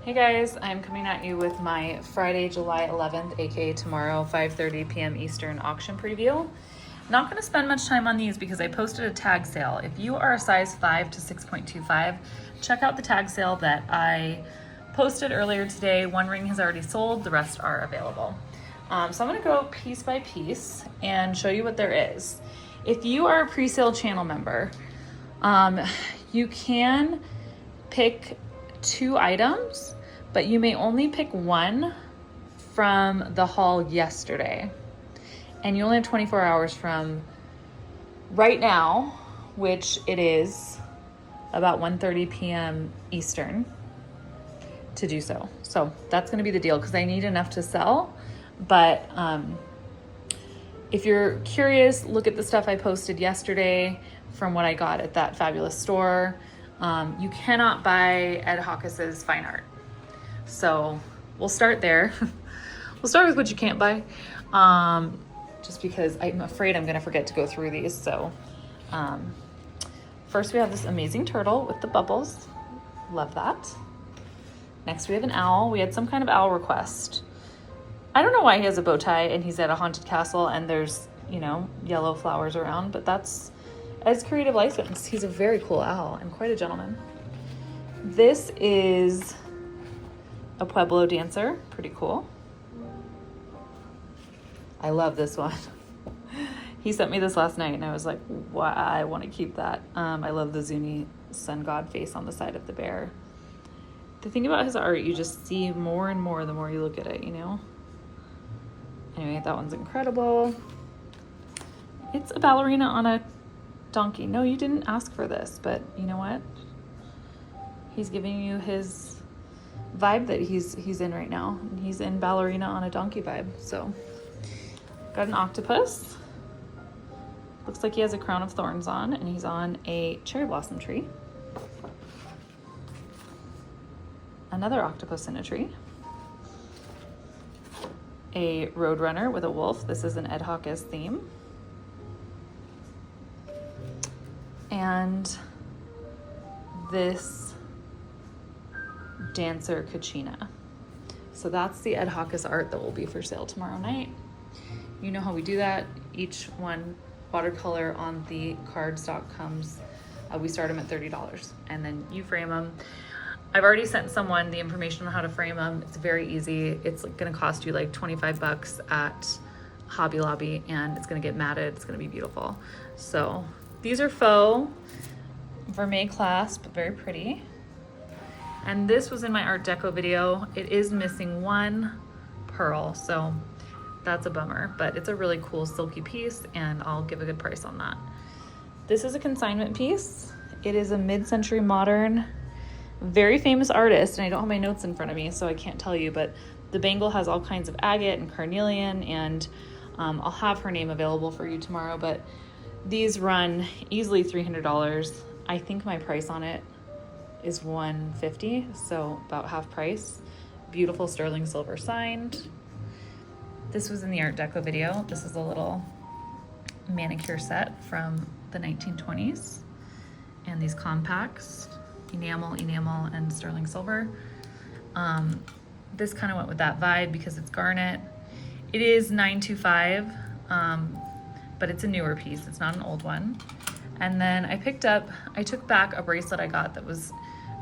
Hey guys, I'm coming at you with my Friday, July 11th, aka tomorrow, 5:30 p.m. Eastern auction preview. Not going to spend much time on these because I posted a tag sale. If you are a size 5 to 6.25, check out the tag sale that I posted earlier today. One ring has already sold, the rest are available. So I'm going to go piece by piece and show you what there is. If you are a pre-sale channel member, you can pick 2 items, but you may only pick one from the haul yesterday. And you only have 24 hours from right now, which it is about 1:30 p.m. Eastern, to do so. So that's gonna be the deal because I need enough to sell. But if you're curious, look at the stuff I posted yesterday from what I got at that fabulous store. You cannot buy Ed Hawkes's fine art. So we'll start there. We'll start with what you can't buy, just because I'm afraid I'm gonna forget to go through these. So first we have this amazing turtle with the bubbles. Love that. Next we have an owl. We had some kind of owl request. I don't know why he has a bow tie and he's at a haunted castle and there's, yellow flowers around, but that's Ed's creative license. He's a very cool owl and quite a gentleman. This is a Pueblo dancer, pretty cool. I love this one. He sent me this last night and I was like, wow, I want to keep that. I love the Zuni sun god face on the side of the bear. The thing about his art, you just see more and more the more you look at it, Anyway, that one's incredible. It's a ballerina on a donkey. No, you didn't ask for this, but you know what? He's giving you his vibe that he's in right now. He's in ballerina on a donkey vibe. So, got an octopus. Looks like he has a crown of thorns on, and he's on a cherry blossom tree. Another octopus in a tree. A roadrunner with a wolf. This is an Ed Hawkes theme. And this dancer Kachina. So that's the Ed Hawkes art that will be for sale tomorrow night. You know how we do that. Each one watercolor on the cardstock comes, we start them at $30 and then you frame them. I've already sent someone the information on how to frame them. It's very easy. It's gonna cost you like 25 bucks at Hobby Lobby and it's gonna get matted. It's gonna be beautiful. So these are faux vermeil clasp, very pretty. And this was in my Art Deco video. It is missing one pearl, so that's a bummer, but it's a really cool silky piece and I'll give a good price on that. This is a consignment piece. It is a mid-century modern, very famous artist, and I don't have my notes in front of me, so I can't tell you, but the bangle has all kinds of agate and carnelian, and I'll have her name available for you tomorrow, but these run easily $300. I think my price on it is $150, so about half price. Beautiful sterling silver signed. This was in the Art Deco video. This is a little manicure set from the 1920s, and these compacts, enamel, and sterling silver. This kind of went with that vibe because it's garnet. It is 925, but it's a newer piece. It's not an old one. And then I took back a bracelet I got that was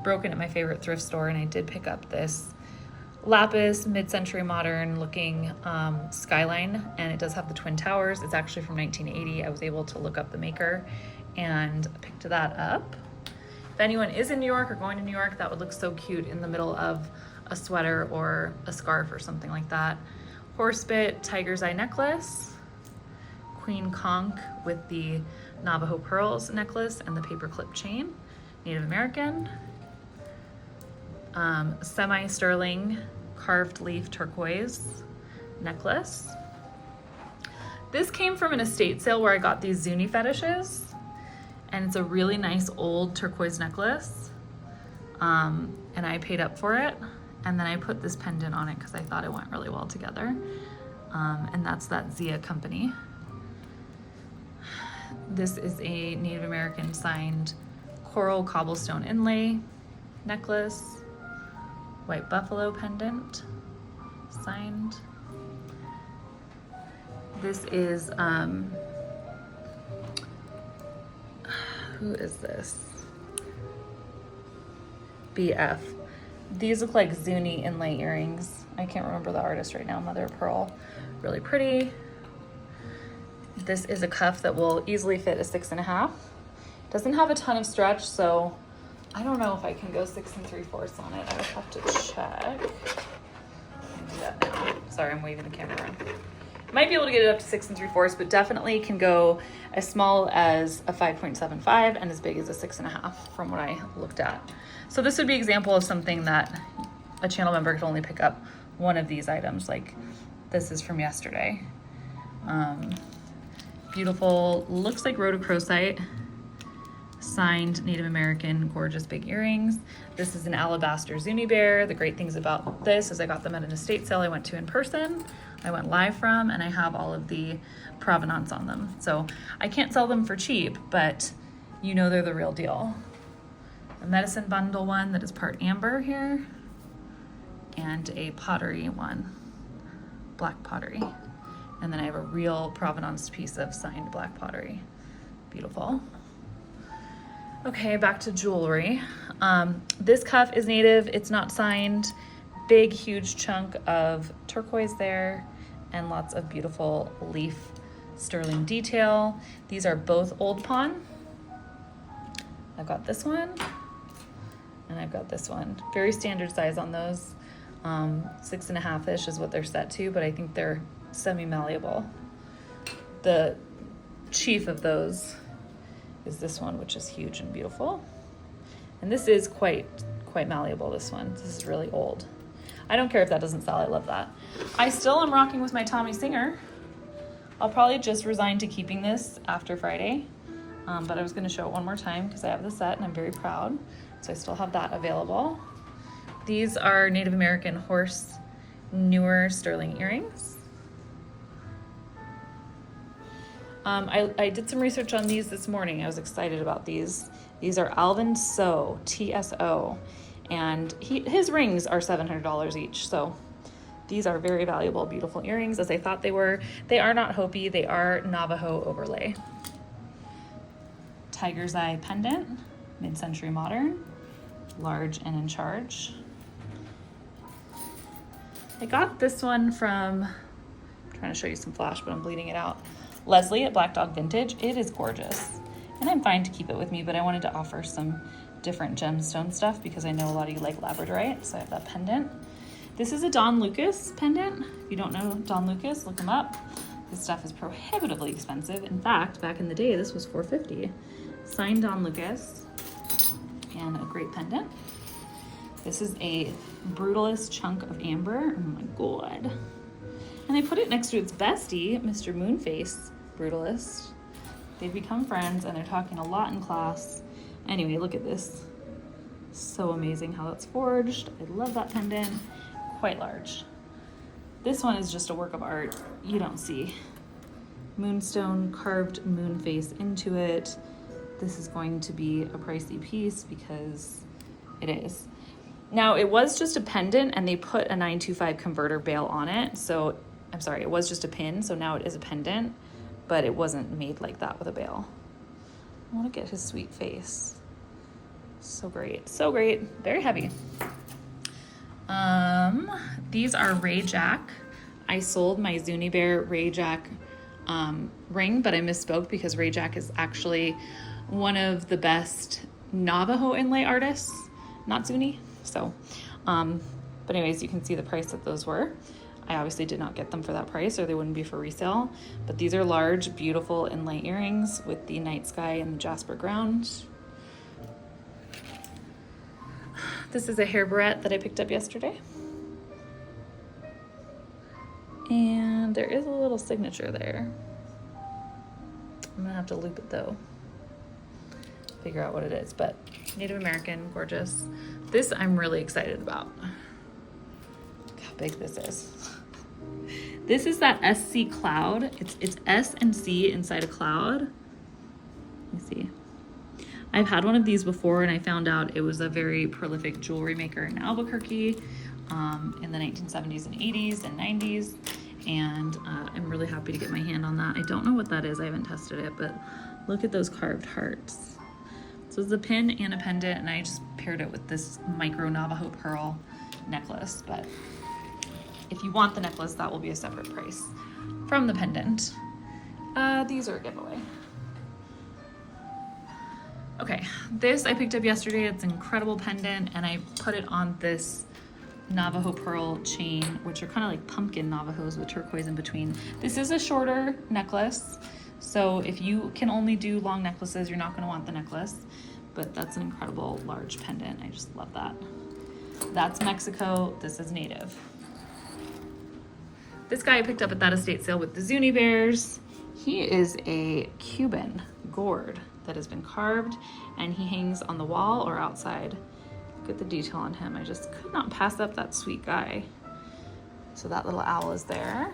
broken at my favorite thrift store, and I did pick up this lapis mid-century modern looking skyline, and it does have the twin towers. It's actually from 1980. I was able to look up the maker and picked that up. If anyone is in New York or going to New York, that would look so cute in the middle of a sweater or a scarf or something like that. Horsebit tiger's eye necklace, Queen Conch with the Navajo pearls necklace and the paperclip chain, Native American. Semi-sterling carved leaf turquoise necklace. This came from an estate sale where I got these Zuni fetishes, and it's a really nice old turquoise necklace, and I paid up for it, and then I put this pendant on it because I thought it went really well together, and that's that Zia company. This is a Native American signed coral cobblestone inlay necklace. white buffalo pendant, signed. This is, who is this? BF. These look like Zuni inlay earrings. I can't remember the artist right now, Mother of Pearl. Really pretty. This is a cuff that will easily fit a 6.5. Doesn't have a ton of stretch, so I don't know if I can go 6 3/4 on it. I would have to check. I can do that now. Sorry, I'm waving the camera around. Might be able to get it up to 6 3/4, but definitely can go as small as a 5.75 and as big as a 6.5 from what I looked at. So this would be an example of something that a channel member could only pick up one of these items. Like this is from yesterday. Beautiful, looks like rhodochrosite, signed Native American, gorgeous big earrings. This is an alabaster Zuni bear. The great things about this is I got them at an estate sale I went to in person. I went live from, and I have all of the provenance on them. So I can't sell them for cheap, but you know they're the real deal. A medicine bundle one that is part amber here, and a pottery one, black pottery. And then I have a real provenance piece of signed black pottery. Beautiful. Okay, back to jewelry. This cuff is native, it's not signed. Big, huge chunk of turquoise there, and lots of beautiful leaf sterling detail. These are both Old Pawn. I've got this one, and I've got this one. Very standard size on those. 6.5-ish is what they're set to, but I think they're semi-malleable. The chief of those is this one, which is huge and beautiful. And this is quite malleable, this one. This is really old. I don't care if that doesn't sell, I love that. I still am rocking with my Tommy Singer. I'll probably just resign to keeping this after Friday, but I was gonna show it one more time because I have the set and I'm very proud. So I still have that available. These are Native American horse newer sterling earrings. I did some research on these this morning. I was excited about these. These are Alvin So, TSO, and his rings are $700 each. So these are very valuable, beautiful earrings, as I thought they were. They are not Hopi, they are Navajo overlay. Tiger's Eye pendant, mid-century modern, large and in charge. I got this one from, I'm trying to show you some flash, but I'm bleeding it out. Leslie at Black Dog Vintage. It is gorgeous. And I'm fine to keep it with me, but I wanted to offer some different gemstone stuff because I know a lot of you like labradorite, so I have that pendant. This is a Don Lucas pendant. If you don't know Don Lucas, look him up. This stuff is prohibitively expensive. In fact, back in the day, this was $450. Signed Don Lucas, and a great pendant. This is a Brutalist chunk of amber. Oh my God. And I put it next to its bestie, Mr. Moonface Brutalist. They've become friends and they're talking a lot in class. Anyway, look at this. So amazing how that's forged. I love that pendant. Quite large. This one is just a work of art. You don't see moonstone carved moon face into it. This is going to be a pricey piece because it is. Now it was just a pendant and they put a 925 converter bail on it. So I'm sorry, it was just a pin. So now it is a pendant, but it wasn't made like that with a bail. I want to get his sweet face. So great, so great. Very heavy. These are Ray Jack. I sold my Zuni Bear Ray Jack ring, but I misspoke because Ray Jack is actually one of the best Navajo inlay artists, not Zuni. So, but anyways, you can see the price that those were. I obviously did not get them for that price or they wouldn't be for resale, but these are large, beautiful inlay earrings with the night sky and the jasper ground. This is a hair barrette that I picked up yesterday. And there is a little signature there. I'm gonna have to loop it though. Figure out what it is, but Native American, gorgeous. This I'm really excited about. Look how big this is. This is that SC cloud. It's S and C inside a cloud. Let me see. I've had one of these before and I found out it was a very prolific jewelry maker in Albuquerque. in the 1970s and 80s and 90s. And I'm really happy to get my hand on that. I don't know what that is. I haven't tested it, but look at those carved hearts. So it's a pin and a pendant, and I just paired it with this micro Navajo pearl necklace. But if you want the necklace, that will be a separate price from the pendant. These are a giveaway. Okay, this I picked up yesterday. It's an incredible pendant, and I put it on this Navajo pearl chain, which are kind of like pumpkin Navajos with turquoise in between. This is a shorter necklace, so if you can only do long necklaces, you're not going to want the necklace, but that's an incredible large pendant. I just love that. That's Mexico. This is native. This guy I picked up at that estate sale with the Zuni bears. He is a Cuban gourd that has been carved, and he hangs on the wall or outside. Look at the detail on him. I just could not pass up that sweet guy. So that little owl is there.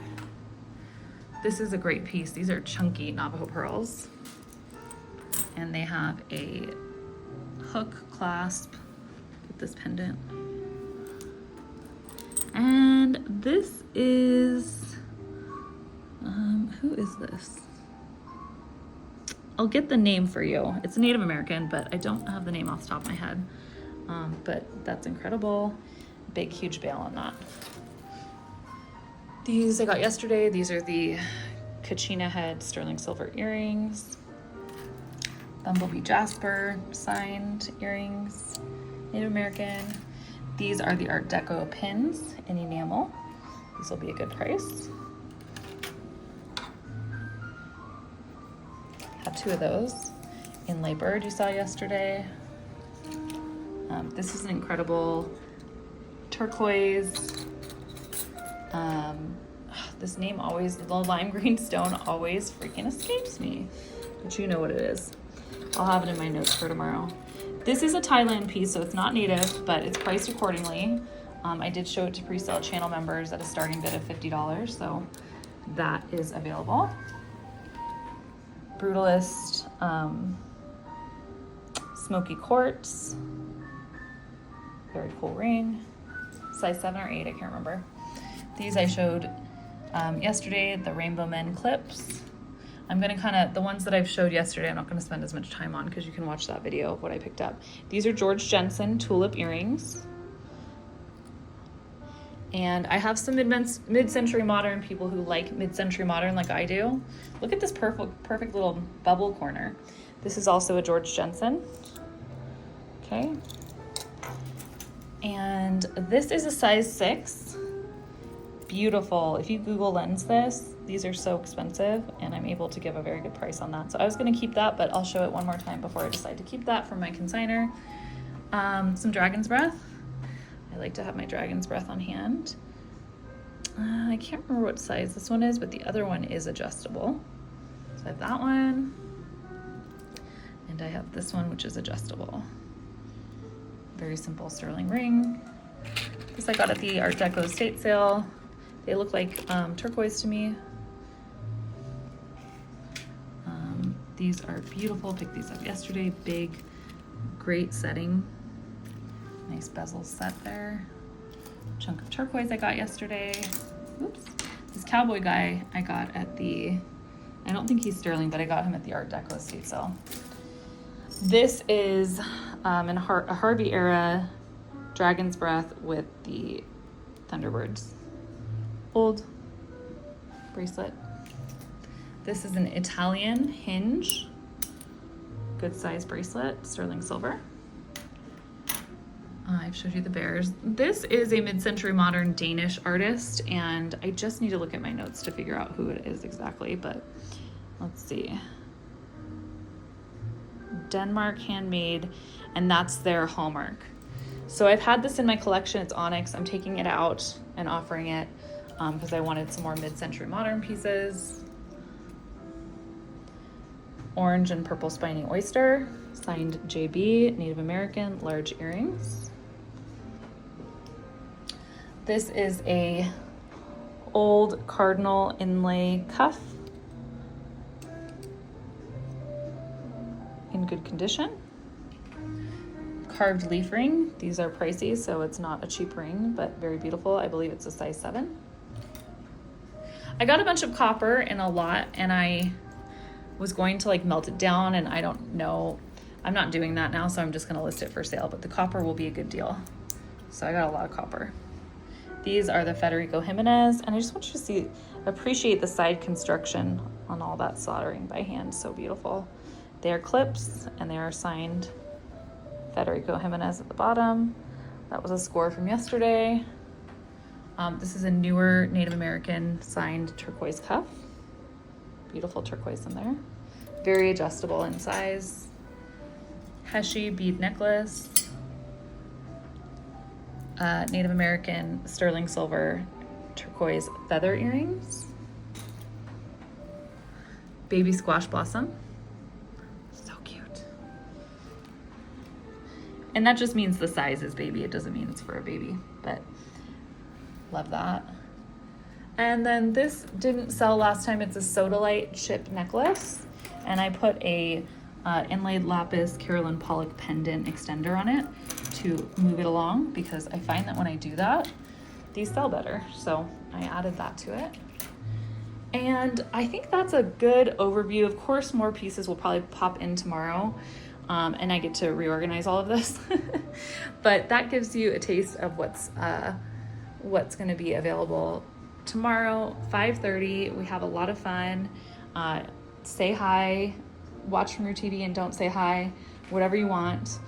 This is a great piece. These are chunky Navajo pearls, and they have a hook clasp with this pendant. And this is, who is this? I'll get the name for you. It's Native American, but I don't have the name off the top of my head. But that's incredible. Big, huge bail on that. These I got yesterday. These are the Kachina head sterling silver earrings. Bumblebee Jasper signed earrings, Native American. These are the Art Deco pins in enamel. These will be a good price. Have two of those. Inlay bird you saw yesterday. This is an incredible turquoise. This name always, the lime green stone always freaking escapes me, but you know what it is. I'll have it in my notes for tomorrow. This is a Thailand piece, so it's not native, but it's priced accordingly. I did show it to pre-sale channel members at a starting bid of $50, so that is available. Brutalist smoky quartz. Very cool ring. Size 7 or 8, I can't remember. These I showed yesterday, the Rainbow Men clips. I'm gonna the ones that I've showed yesterday, I'm not gonna spend as much time on because you can watch that video of what I picked up. These are George Jensen tulip earrings. And I have some mid-century modern people who like mid-century modern like I do. Look at this perfect little bubble corner. This is also a George Jensen. Okay. And this is a size 6. Beautiful. If you Google Lens this, these are so expensive, and I'm able to give a very good price on that. So I was going to keep that, but I'll show it one more time before I decide to keep that for my consignor. Some Dragon's Breath. I like to have my Dragon's Breath on hand. I can't remember what size this one is, but the other one is adjustable. So I have that one, and I have this one, which is adjustable. Very simple sterling ring. This I got at the Art Deco estate sale. They look like turquoise to me. These are beautiful. Picked these up yesterday. Big, great setting. Nice bezel set there. Chunk of turquoise I got yesterday. Oops. This cowboy guy I got at the, I don't think he's sterling, but I got him at the Art Deco estate sale. This is a Harvey era Dragon's Breath with the Thunderbirds. Old bracelet. This is an Italian hinge. Good size bracelet, sterling silver. I've showed you the bears. This is a mid-century modern Danish artist, and I just need to look at my notes to figure out who it is exactly, but let's see. Denmark handmade, and that's their hallmark. So I've had this in my collection. It's onyx. I'm taking it out and offering it because I wanted some more mid-century modern pieces. Orange and purple spiny oyster, signed JB, Native American, large earrings. This is a old cardinal inlay cuff in good condition. carved leaf ring. These are pricey, so it's not a cheap ring, but very beautiful. I believe it's a size 7. I got a bunch of copper in a lot, and I was going to like melt it down, and I don't know. I'm not doing that now, so I'm just gonna list it for sale, but the copper will be a good deal. So I got a lot of copper. These are the Federico Jimenez, and I just want you to appreciate the side construction on all that soldering by hand. So beautiful. They are clips, and they are signed Federico Jimenez at the bottom. That was a score from yesterday. This is a newer Native American signed turquoise cuff. Beautiful turquoise in there. Very adjustable in size. Heshi bead necklace. Native American sterling silver turquoise feather earrings. Baby squash blossom. So cute. And that just means the size is baby. It doesn't mean it's for a baby, but love that. And then this didn't sell last time. It's a Sodalite chip necklace, and I put a inlaid lapis Carolyn Pollock pendant extender on it to move it along, because I find that when I do that, these sell better. So I added that to it. And I think that's a good overview. Of course, more pieces will probably pop in tomorrow, and I get to reorganize all of this. But that gives you a taste of what's going to be available tomorrow, 5:30. We have a lot of fun. Say hi, watch from your TV and don't say hi, whatever you want.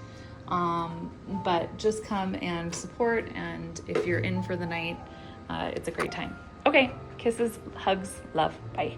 But just come and support, and if you're in for the night, it's a great time. Okay, kisses, hugs, love, bye.